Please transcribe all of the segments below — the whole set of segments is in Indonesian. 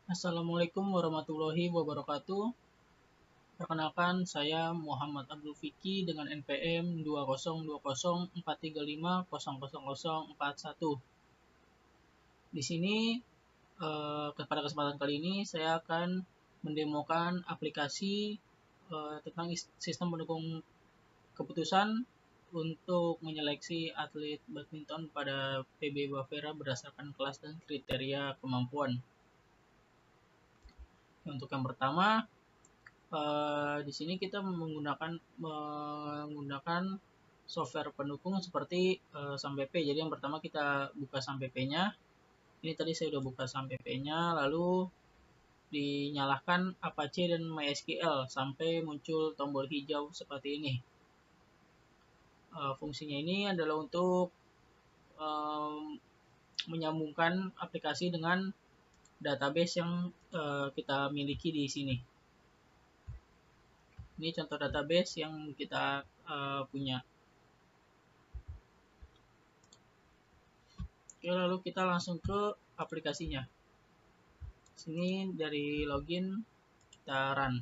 Assalamualaikum warahmatullahi wabarakatuh. Perkenalkan, saya Muhammad Abdul Fiki dengan NPM 202043500041. Di sini pada kesempatan kali ini saya akan mendemokan aplikasi tentang sistem pendukung keputusan untuk menyeleksi atlet badminton pada PB Bavera berdasarkan kelas dan kriteria kemampuan. Untuk yang pertama, di sini kita menggunakan software pendukung seperti SAMPP. Jadi yang pertama kita buka SAMPP-nya. Ini tadi saya sudah buka SAMPP-nya, lalu dinyalakan Apache dan MySQL sampai muncul tombol hijau seperti ini. Fungsinya ini adalah untuk menyambungkan aplikasi dengan database yang kita miliki di sini. Ini contoh database yang kita punya. Oke, lalu kita langsung ke aplikasinya. Sini dari login kita run.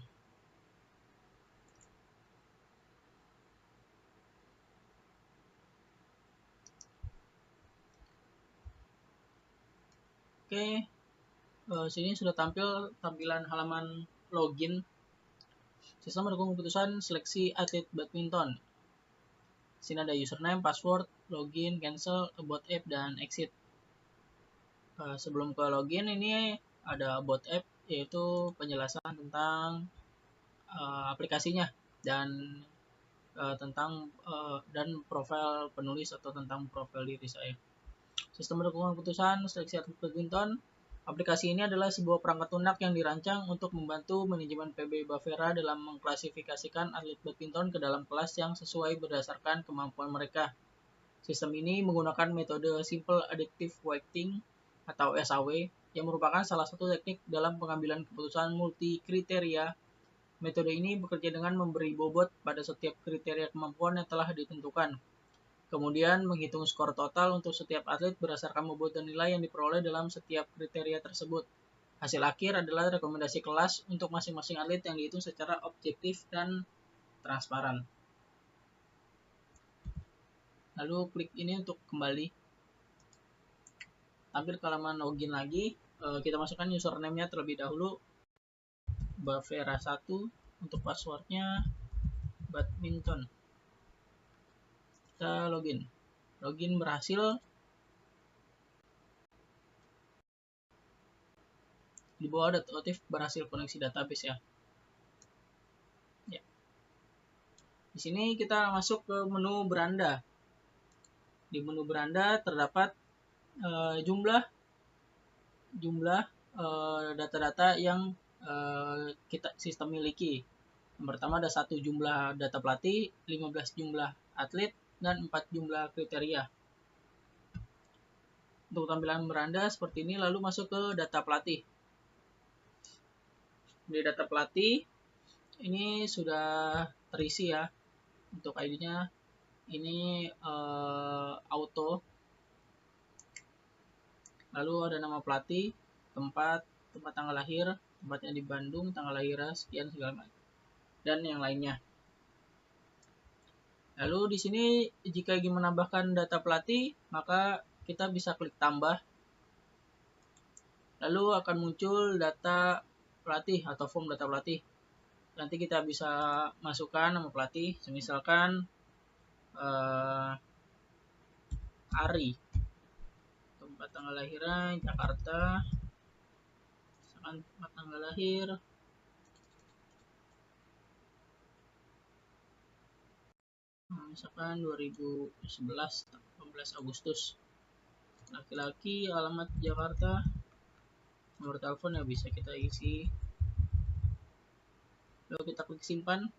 Oke, sini sudah tampil tampilan halaman login. Sistem mendukung keputusan seleksi atlet badminton. Sini ada username, password, login, cancel, about app, dan exit. Sebelum ke login ini ada about app, yaitu penjelasan tentang aplikasinya dan dan profil penulis atau tentang profil diri saya. Sistem mendukung keputusan seleksi atlet badminton. Aplikasi ini adalah sebuah perangkat lunak yang dirancang untuk membantu manajemen PB Bavera dalam mengklasifikasikan atlet badminton ke dalam kelas yang sesuai berdasarkan kemampuan mereka. Sistem ini menggunakan metode Simple Adaptive Weighting atau SAW yang merupakan salah satu teknik dalam pengambilan keputusan multi kriteria. Metode ini bekerja dengan memberi bobot pada setiap kriteria kemampuan yang telah ditentukan. Kemudian menghitung skor total untuk setiap atlet berdasarkan bobot dan nilai yang diperoleh dalam setiap kriteria tersebut. Hasil akhir adalah rekomendasi kelas untuk masing-masing atlet yang dihitung secara objektif dan transparan. Lalu klik ini untuk kembali. Tampil ke halaman login lagi. Kita masukkan username-nya terlebih dahulu. Bavera1. Untuk passwordnya badminton. Kita login. Login berhasil. Di bawah ada notif berhasil koneksi database ya. Di sini kita masuk ke menu beranda. Di menu beranda terdapat jumlah data-data yang kita sistem miliki. Yang pertama ada 1 jumlah data pelatih, 15 jumlah atlet, dan 4 jumlah kriteria. Untuk tampilan beranda seperti ini, lalu masuk ke data pelatih. Di data pelatih ini sudah terisi ya. Untuk ID-nya ini auto. Lalu ada nama pelatih, tempat tanggal lahir, tempatnya di Bandung, tanggal lahirnya sekian segala macam, dan yang lainnya. Lalu di sini jika ingin menambahkan data pelatih, maka kita bisa klik tambah. Lalu akan muncul data pelatih atau form data pelatih. Nanti kita bisa masukkan nama pelatih, misalkan Ari. Tempat tanggal lahirnya Jakarta. Misalkan tempat tanggal lahir misalkan 2011 18 Agustus. Laki-laki, alamat Jakarta, nomor telepon ya bisa kita isi. Lalu kita klik simpan,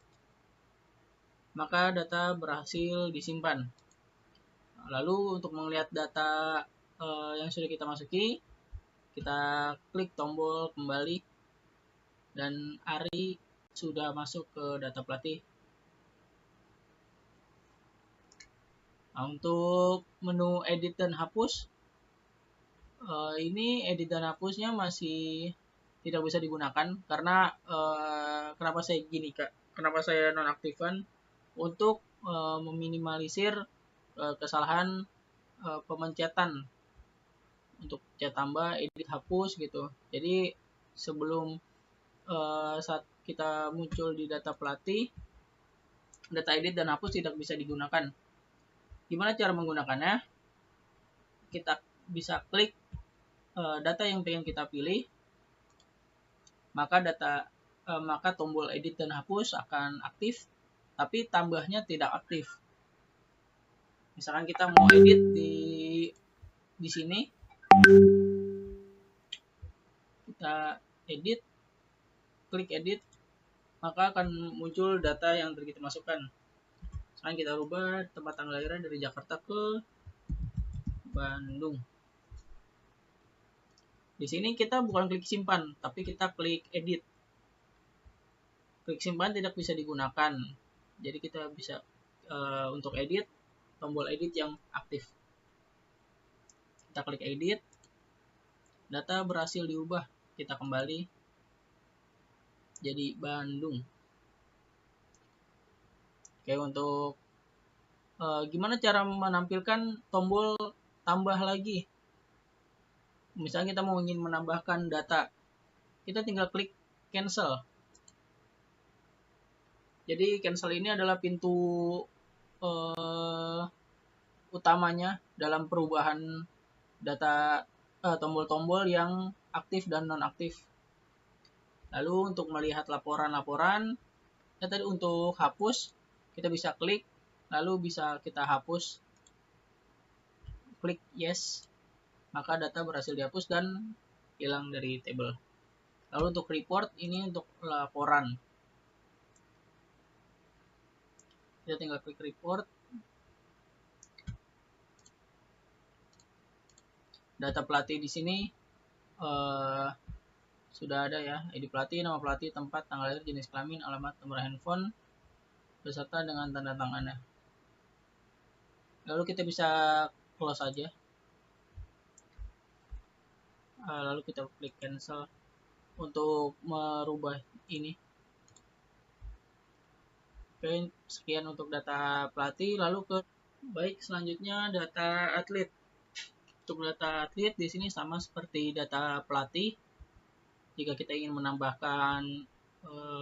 maka data berhasil disimpan. Lalu untuk melihat data yang sudah kita masuki, kita klik tombol kembali dan Ari sudah masuk ke data pelatih. Nah, untuk menu edit dan hapus, ini edit dan hapusnya masih tidak bisa digunakan karena kenapa saya gini Kak? Kenapa saya nonaktifkan? Untuk meminimalisir kesalahan pemencetan untuk cat tambah, edit, hapus gitu. Jadi sebelum saat kita muncul di data pelatih, data edit dan hapus tidak bisa digunakan. Gimana cara menggunakannya? Kita bisa klik data yang pengen kita pilih, maka tombol edit dan hapus akan aktif, tapi tambahnya tidak aktif. Misalkan kita mau edit di sini, kita edit, klik edit, maka akan muncul data yang kita masukkan. Sekarang kita rubah tempat tanggal lahirnya dari Jakarta ke Bandung. Di sini kita bukan klik simpan, tapi kita klik edit. Klik simpan tidak bisa digunakan. Jadi kita bisa untuk edit, tombol edit yang aktif. Kita klik edit, data berhasil diubah. Kita kembali jadi Bandung. Oke, untuk gimana cara menampilkan tombol tambah lagi? Misalnya kita mau ingin menambahkan data, kita tinggal klik cancel. Jadi cancel ini adalah pintu utamanya dalam perubahan data tombol-tombol yang aktif dan non-aktif. Lalu untuk melihat laporan-laporan, tadi untuk hapus, kita bisa klik, lalu bisa kita hapus, klik yes, maka data berhasil dihapus dan hilang dari table. Lalu untuk report, ini untuk laporan. Kita tinggal klik report. Data pelatih di sini sudah ada ya, ID pelatih, nama pelatih, tempat, tanggal lahir, jenis kelamin, alamat, nomor handphone, beserta dengan tanda tangannya. Lalu kita bisa close saja. Lalu kita klik cancel untuk merubah ini. Oke, sekian untuk data pelatih. Lalu baik, selanjutnya data atlet. Untuk data atlet di sini sama seperti data pelatih. Jika kita ingin menambahkan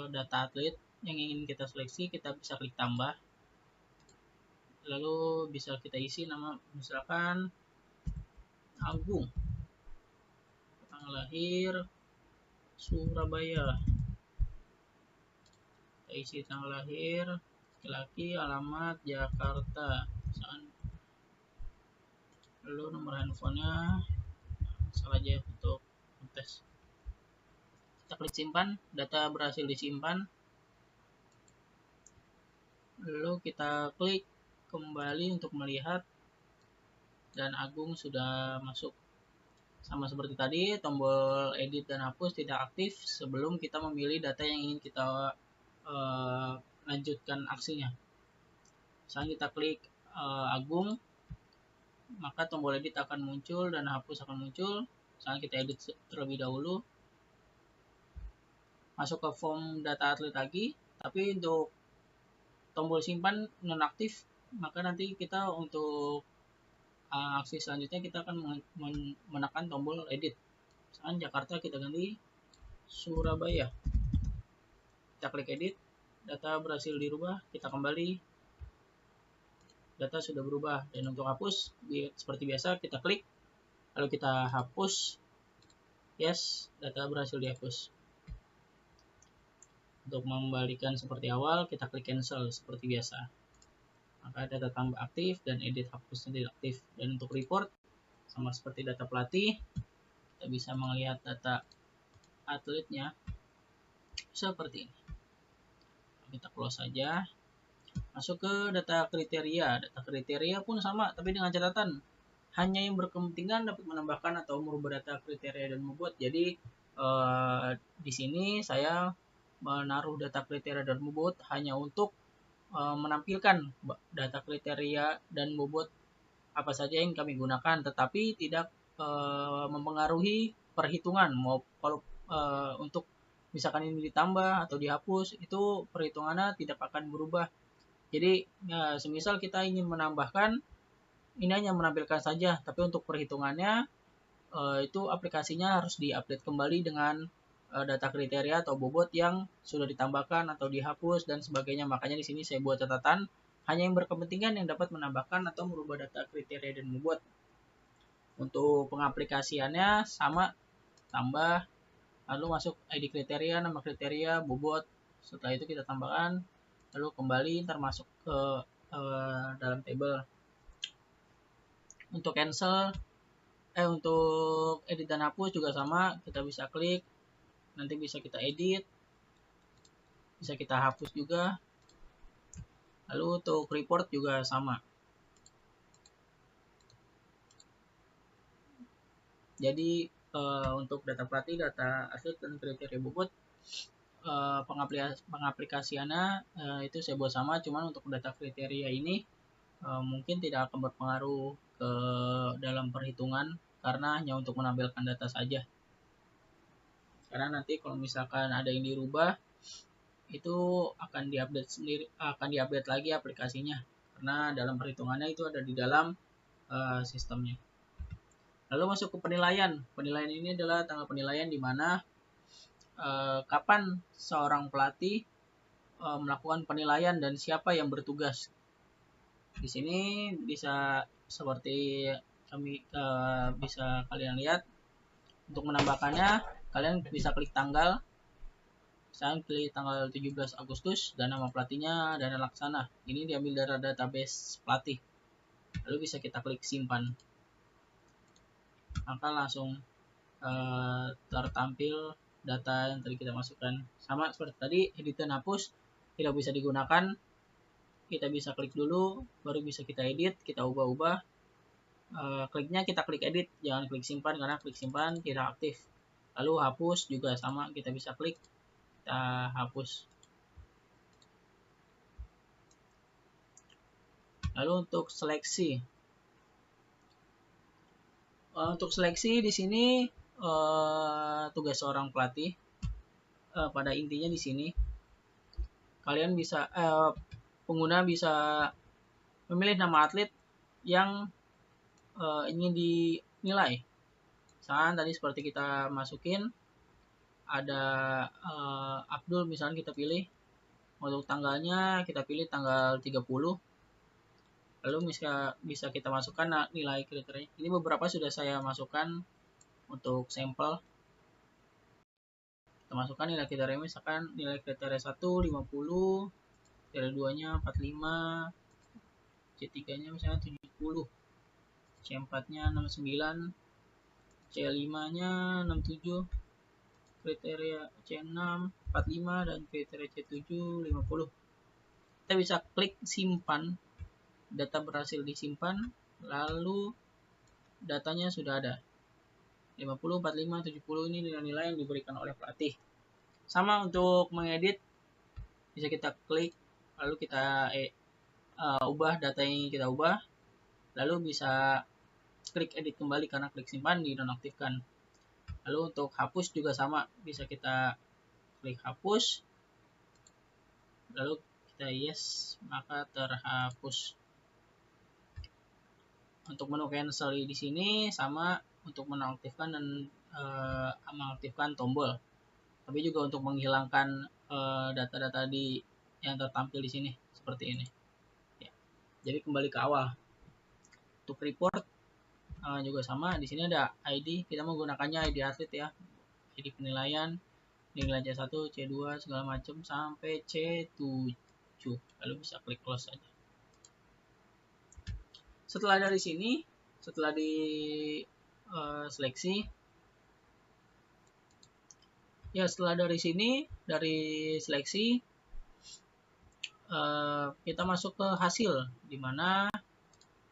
data atlet yang ingin kita seleksi, kita bisa klik tambah. Lalu bisa kita isi nama, misalkan Agung, tanggal lahir Surabaya. Kita isi tanggal lahir, laki-laki, alamat Jakarta, misalkan. Lalu nomor handphonenya salah aja untuk tes. Kita klik simpan, data berhasil disimpan. Lalu kita klik kembali untuk melihat, dan Agung sudah masuk. Sama seperti tadi, tombol edit dan hapus tidak aktif sebelum kita memilih data yang ingin kita lanjutkan aksinya. Misalnya kita klik Agung, maka tombol edit akan muncul dan hapus akan muncul. Misalnya kita edit terlebih dahulu, masuk ke form data atlet lagi, tapi untuk tombol simpan nonaktif, maka nanti kita untuk aksi selanjutnya kita akan menekan tombol edit. Misalkan Jakarta kita ganti Surabaya. Kita klik edit, data berhasil dirubah, kita kembali, data sudah berubah. Dan untuk hapus, seperti biasa kita klik, lalu kita hapus, yes, data berhasil dihapus. Untuk mengembalikan seperti awal, kita klik cancel seperti biasa. Maka data tambah aktif dan edit hapusnya tidak aktif. Dan untuk report, sama seperti data pelatih, kita bisa melihat data atletnya seperti ini. Kita close saja. Masuk ke data kriteria. Data kriteria pun sama, tapi dengan catatan hanya yang berkepentingan dapat menambahkan atau merubah data kriteria dan membuat. Jadi di sini saya menaruh data kriteria dan bobot hanya untuk menampilkan data kriteria dan bobot apa saja yang kami gunakan, tetapi tidak mempengaruhi perhitungan. untuk misalkan ini ditambah atau dihapus, itu perhitungannya tidak akan berubah. Jadi semisal kita ingin menambahkan, ini hanya menampilkan saja, tapi untuk perhitungannya itu aplikasinya harus diupdate kembali dengan data kriteria atau bobot yang sudah ditambahkan atau dihapus dan sebagainya. Makanya di sini saya buat catatan, hanya yang berkepentingan yang dapat menambahkan atau merubah data kriteria dan bobot. Untuk pengaplikasiannya sama, tambah, lalu masuk ID kriteria, nama kriteria, bobot. Setelah itu kita tambahkan, lalu kembali ntar masuk ke dalam table. Untuk cancel, untuk edit dan hapus juga sama, kita bisa klik, nanti bisa kita edit, bisa kita hapus juga. Lalu untuk report juga sama. Jadi untuk data pelatih, data atlet, dan kriteria bobot, pengaplikasiannya itu saya buat sama, cuman untuk data kriteria ini mungkin tidak akan berpengaruh ke dalam perhitungan karena hanya untuk menampilkan data saja. Karena nanti kalau misalkan ada yang dirubah, itu akan diupdate sendiri, akan diupdate lagi aplikasinya karena dalam perhitungannya itu ada di dalam sistemnya. Lalu masuk ke penilaian. Penilaian ini adalah tanggal penilaian di mana kapan seorang pelatih melakukan penilaian dan siapa yang bertugas. Di sini bisa seperti bisa kalian lihat. Untuk menambahkannya, kalian bisa klik tanggal. Saya klik tanggal 17 Agustus dan nama pelatihnya Dana Laksana. Ini diambil dari database pelatih. Lalu bisa kita klik simpan. Maka langsung tertampil data yang tadi kita masukkan. Sama seperti tadi, edit dan hapus tidak bisa digunakan. Kita bisa klik dulu, baru bisa kita edit, kita ubah-ubah. Kliknya kita klik edit, jangan klik simpan karena klik simpan tidak aktif. Lalu hapus juga sama, kita bisa klik, kita hapus. Lalu untuk seleksi. Untuk seleksi di sini tugas seorang pelatih. Pada intinya di sini kalian bisa pengguna bisa memilih nama atlet yang ingin dinilai. Misalkan tadi seperti kita masukin ada Abdul, misalnya kita pilih untuk tanggalnya, kita pilih tanggal 30. Lalu bisa kita masukkan nilai kriteria. Ini beberapa sudah saya masukkan untuk sampel. Kita masukkan nilai kriteria, misalkan nilai kriteria 1 50, kriteria 2-nya 45, C3-nya misalnya 70, C4-nya 69, C5-nya 67, kriteria C6 45, dan kriteria C7 50. Kita bisa klik simpan. Data berhasil disimpan, lalu datanya sudah ada. 50, 45, 70 ini nilai-nilai yang diberikan oleh pelatih. Sama untuk mengedit, bisa kita klik, lalu kita ubah data yang kita ubah, lalu bisa klik edit kembali karena klik simpan dinonaktifkan. Lalu untuk hapus juga sama, bisa kita klik hapus, lalu kita yes, maka terhapus. Untuk menu cancel di sini sama, untuk menonaktifkan dan mengaktifkan tombol. Tapi juga untuk menghilangkan data-data yang tertampil di sini seperti ini. Ya. Jadi kembali ke awal. Untuk report juga sama. Di sini ada ID. Kita menggunakannya ID atlet ya. ID penilaian, nilai C1, C2 segala macam sampai C7. Lalu bisa klik close aja. Setelah dari sini, setelah di seleksi, ya setelah dari sini, dari seleksi, kita masuk ke hasil, di mana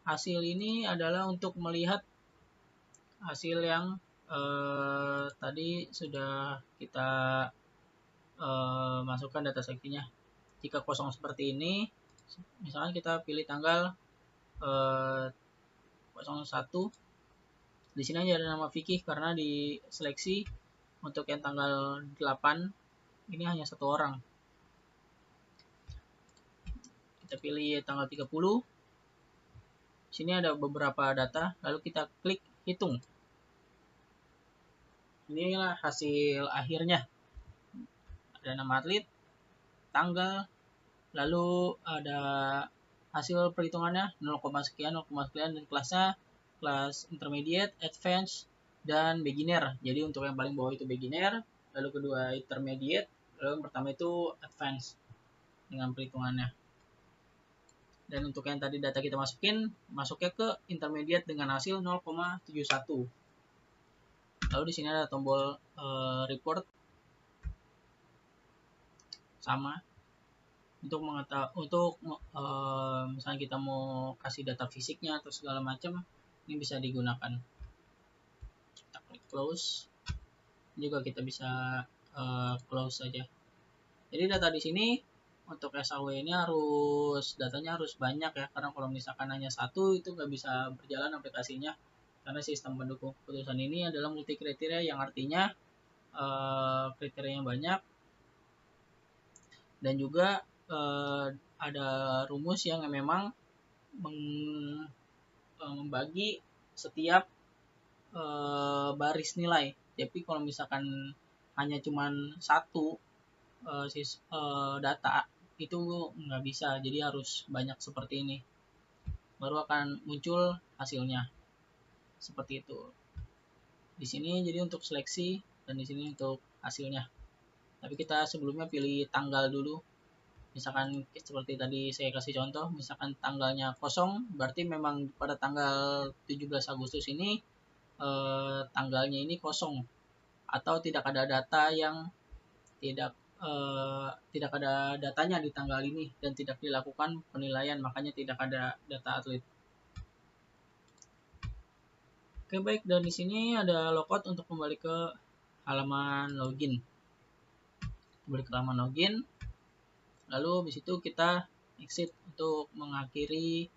hasil ini adalah untuk melihat hasil yang tadi sudah kita masukkan data seleksinya. Jika kosong seperti ini, misalnya kita pilih tanggal 01, di sini aja ada nama fikih karena di seleksi Untuk yang tanggal 8 ini hanya 1 orang. Kita pilih tanggal 30. Sini ada beberapa data, lalu kita klik hitung. Inilah hasil akhirnya. Ada nama atlet, tanggal, lalu ada hasil perhitungannya 0, sekian, 0, sekian, dan kelasnya kelas intermediate, advance, dan beginner. Jadi untuk yang paling bawah itu beginner, lalu kedua intermediate, lalu yang pertama itu advance dengan perhitungannya. Dan untuk yang tadi data kita masuknya ke intermediate dengan hasil 0,71. Lalu di sini ada tombol report, sama untuk misalnya kita mau kasih data fisiknya atau segala macam, ini bisa digunakan. Kita klik close, juga kita bisa close saja. Jadi data di sini untuk SAW ini datanya harus banyak ya, karena kalau misalkan hanya satu itu nggak bisa berjalan aplikasinya, karena sistem pendukung keputusan ini adalah multi kriteria, yang artinya kriterianya banyak, dan juga ada rumus yang memang membagi setiap baris nilai. Tapi kalau misalkan hanya cuman satu data itu nggak bisa, jadi harus banyak seperti ini baru akan muncul hasilnya seperti itu. Di sini jadi untuk seleksi dan di sini untuk hasilnya. Tapi kita sebelumnya pilih tanggal dulu. Misalkan seperti tadi saya kasih contoh, misalkan tanggalnya kosong, berarti memang pada tanggal 17 Agustus ini tanggalnya ini kosong, atau tidak ada data yang tidak ada datanya di tanggal ini dan tidak dilakukan penilaian, makanya tidak ada data atlet. Oke, baik, dan di sini ada logout untuk kembali ke halaman login. Kembali ke halaman login, lalu di situ kita exit untuk mengakhiri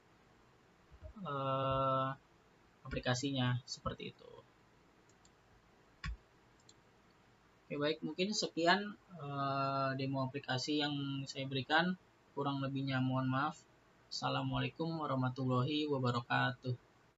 aplikasinya seperti itu. Oke, baik, mungkin sekian demo aplikasi yang saya berikan. Kurang lebihnya mohon maaf. Assalamualaikum warahmatullahi wabarakatuh.